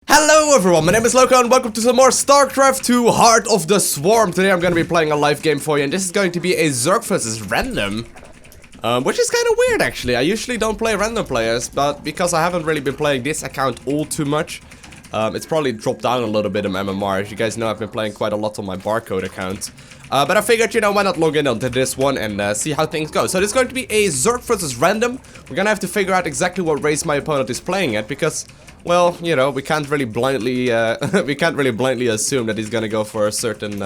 Hello everyone, my name is Lowko and welcome to some more StarCraft 2 Heart of the Swarm. Today I'm going to be playing a live game for you and this is going to be a Zerg versus random. Which is kind of weird actually. I usually don't play random players, but because I haven't really been playing this account all too much, it's probably dropped down a little bit in MMR. As you guys know, I've been playing quite a lot on my barcode account. But I figured, you know, why not log in onto this one and see how things go. So this is going to be a Zerg versus random. We're going to have to figure out exactly what race my opponent is playing at because, well, you know, we can't really blindly assume that he's going to go for a certain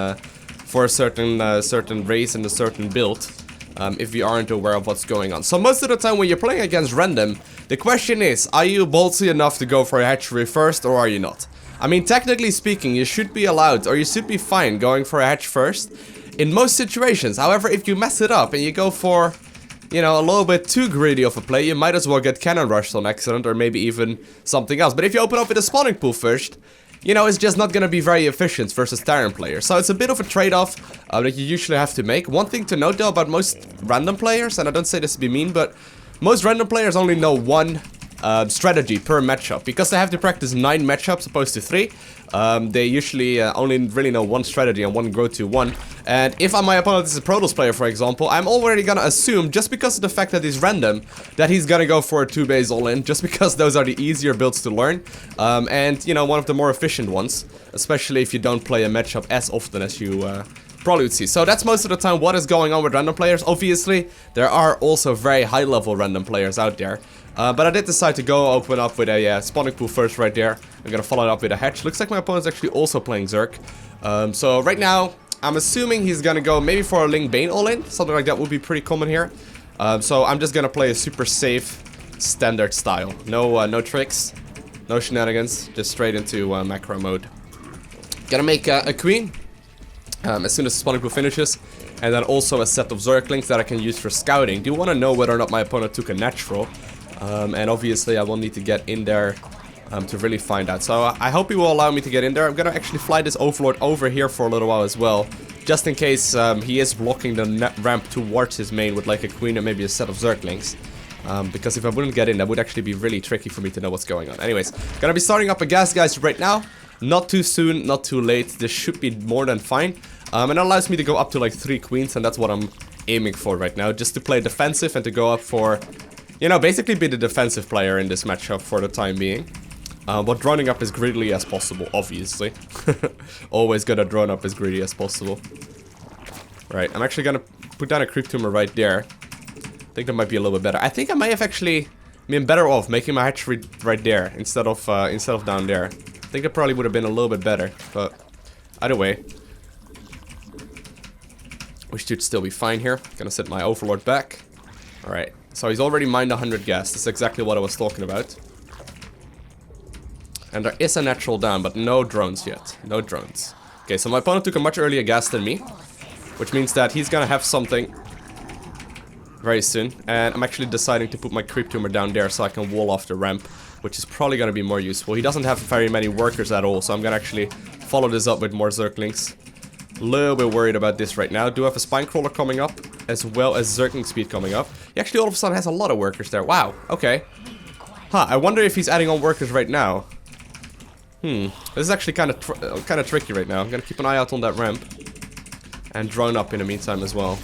certain race and a certain build. If we aren't aware of what's going on. So most of the time when you're playing against random, the question is, are you ballsy enough to go for a hatchery first or are you not? I mean, technically speaking, you should be allowed or you should be fine going for a hatch first in most situations. However, if you mess it up and you go for, you know, a little bit too greedy of a play, you might as well get cannon rushed on accident or maybe even something else. But if you open up with a spawning pool first, you know, it's just not going to be very efficient versus Terran players. So it's a bit of a trade-off that you usually have to make. One thing to note though about most random players, and I don't say this to be mean, but most random players only know one strategy per matchup. Because they have to practice 9 matchups opposed to 3, they usually only really know one strategy and one go-to one. And if my opponent is a Protoss player, for example, I'm already gonna assume, just because of the fact that he's random, that he's gonna go for a 2-base all-in, just because those are the easier builds to learn. And, you know, one of the more efficient ones, especially if you don't play a matchup as often as you probably would see. So that's most of the time what is going on with random players. Obviously, there are also very high-level random players out there. But I did decide to go open up with a spawning pool first right there. I'm gonna follow it up with a hatch. Looks like my opponent's actually also playing Zerg. So right now, I'm assuming he's gonna go maybe for a Ling Bane all-in. Something like that would be pretty common here. So I'm just gonna play a super safe standard style. No tricks, no shenanigans, just straight into macro mode. Gonna make a queen as soon as the spawning pool finishes. And then also a set of Zerglings that I can use for scouting. Do want to know whether or not my opponent took a natural. And obviously I will need to get in there to really find out. So I hope he will allow me to get in there. I'm gonna actually fly this Overlord over here for a little while as well, just in case he is blocking the ramp towards his main with like a queen and maybe a set of Zerglings. Because if I wouldn't get in, that would actually be really tricky for me to know what's going on. Anyways, gonna be starting up a gas, guys, right now. Not too soon, not too late. This should be more than fine. And it allows me to go up to like 3 queens, and that's what I'm aiming for right now, just to play defensive and to go up for, you know, basically be the defensive player in this matchup for the time being. But droning up as greedily as possible, obviously. Always gonna drone up as greedy as possible. Right, I'm actually gonna put down a creep tumor right there. I think that might be a little bit better. I think I might have actually been better off making my hatchery right there instead of down there. I think that probably would have been a little bit better, but either way, we should still be fine here. Gonna set my Overlord back. Alright, so he's already mined 100 gas. That's exactly what I was talking about. And there is a natural down, but no drones yet. No drones. Okay, so my opponent took a much earlier gas than me, which means that he's gonna have something very soon. And I'm actually deciding to put my creep tumor down there so I can wall off the ramp, which is probably gonna be more useful. He doesn't have very many workers at all, so I'm gonna actually follow this up with more Zerglings. A little bit worried about this right now. Do have a spine crawler coming up, as well as Zergling speed coming up. He actually all of a sudden has a lot of workers there. Wow, okay. Huh, I wonder if he's adding on workers right now. This is actually kind of tricky right now. I'm gonna keep an eye out on that ramp. And drone up in the meantime as well.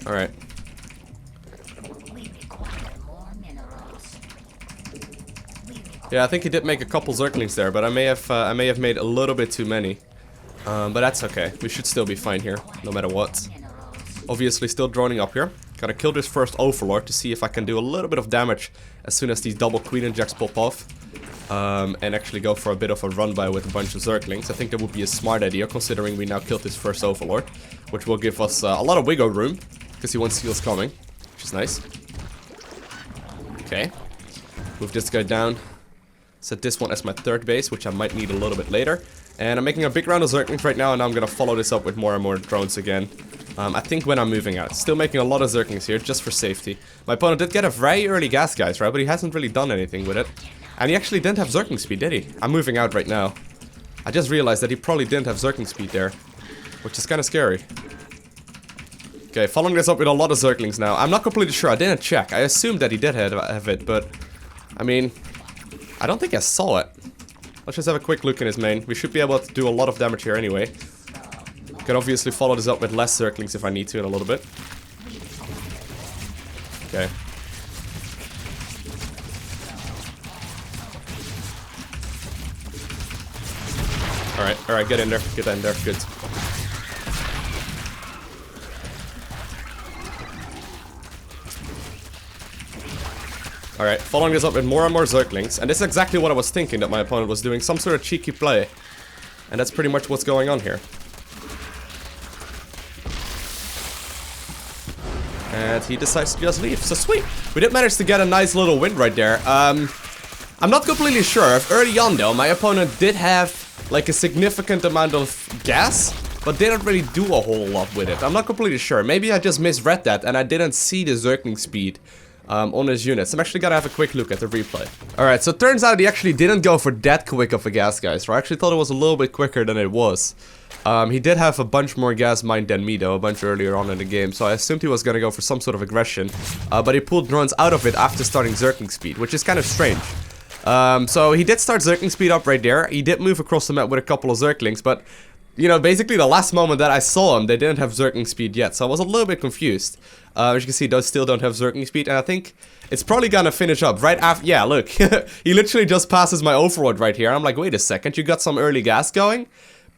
Alright. Yeah, I think he did make a couple Zerglings there, but I may have made a little bit too many. But that's okay. We should still be fine here, no matter what. Obviously still droning up here. Gotta kill this first Overlord to see if I can do a little bit of damage as soon as these double Queen injects pop off. And actually go for a bit of a run by with a bunch of Zerglings. I think that would be a smart idea, considering we now killed this first Overlord, which will give us a lot of wiggle room, because he wants seals coming, which is nice. Okay. Move this guy down. Set this one as my 3rd base, which I might need a little bit later. And I'm making a big round of Zerglings right now, and I'm gonna follow this up with more and more drones again. I think when I'm moving out. Still making a lot of Zerglings here, just for safety. My opponent did get a very early gas, guys, right? But he hasn't really done anything with it. And he actually didn't have Zergling speed, did he? I'm moving out right now. I just realized that he probably didn't have Zergling speed there, which is kind of scary. Okay, following this up with a lot of Zerglings now. I'm not completely sure. I didn't check. I assumed that he did have it, but I mean, I don't think I saw it. Let's just have a quick look in his main. We should be able to do a lot of damage here anyway. Could obviously follow this up with less Zerglings if I need to in a little bit. Okay. Alright, get in there. Get in there. Good. Alright, following this up with more and more Zerglings. And this is exactly what I was thinking that my opponent was doing. Some sort of cheeky play. And that's pretty much what's going on here. And he decides to just leave. So sweet. We did manage to get a nice little win right there. I'm not completely sure. Early on though, my opponent did have like a significant amount of gas, but didn't really do a whole lot with it. I'm not completely sure. Maybe I just misread that and I didn't see the Zergling speed on his units. I'm actually gonna have a quick look at the replay. Alright, so it turns out he actually didn't go for that quick of a gas, guys. I actually thought it was a little bit quicker than it was. He did have a bunch more gas mined than me though, a bunch earlier on in the game, so I assumed he was gonna go for some sort of aggression. But he pulled drones out of it after starting Zergling speed, which is kind of strange. So he did start Zergling speed up right there. He did move across the map with a couple of Zerglings, but you know, basically the last moment that I saw him, they didn't have Zergling speed yet, so I was a little bit confused. As you can see, those still don't have Zergling speed, and I think it's probably gonna finish up right after. Yeah, look, he literally just passes my overlord right here. I'm like, wait a second, you got some early gas going,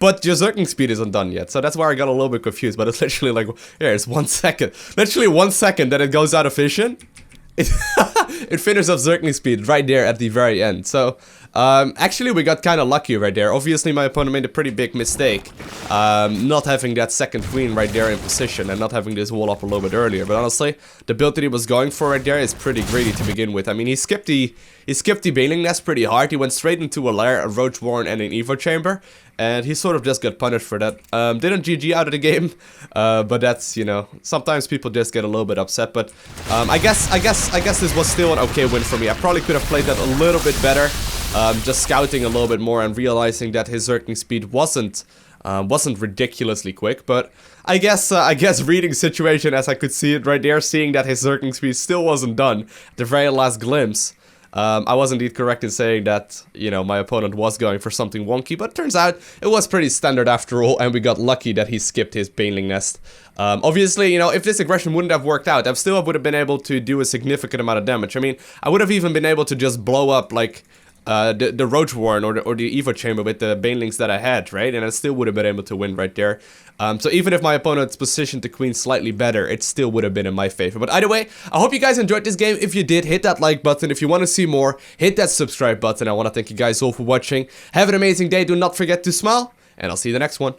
but your Zergling speed isn't done yet, so that's why I got a little bit confused. But it's literally like, yeah, it's 1 second, literally 1 second that it goes out of vision. It finishes up Zergling speed right there at the very end. So actually we got kind of lucky right there. Obviously my opponent made a pretty big mistake not having that second queen right there in position and not having this wall up a little bit earlier. But honestly, the build that he was going for right there is pretty greedy to begin with. I mean, he skipped the Baneling Nest pretty hard. He went straight into a lair, a Roach Warren, and an Evo Chamber, and he sort of just got punished for that. Didn't GG out of the game, but that's, you know, sometimes people just get a little bit upset. But I guess this was still an okay win for me. I probably could have played that a little bit better, just scouting a little bit more and realizing that his Zergling speed wasn't ridiculously quick. But I guess reading the situation as I could see it right there, seeing that his Zergling speed still wasn't done at the very last glimpse. I was indeed correct in saying that, you know, my opponent was going for something wonky, but it turns out it was pretty standard after all, and we got lucky that he skipped his Baneling Nest. Obviously, you know, if this aggression wouldn't have worked out, I still would have been able to do a significant amount of damage. I mean, I would have even been able to just blow up, like, the Roach Warren or the Evo Chamber with the Banelings that I had, right? And I still would have been able to win right there. So even if my opponent's positioned the queen slightly better, it still would have been in my favor. But either way, I hope you guys enjoyed this game. If you did, hit that like button. If you want to see more, hit that subscribe button. I want to thank you guys all for watching. Have an amazing day. Do not forget to smile, and I'll see you in the next one.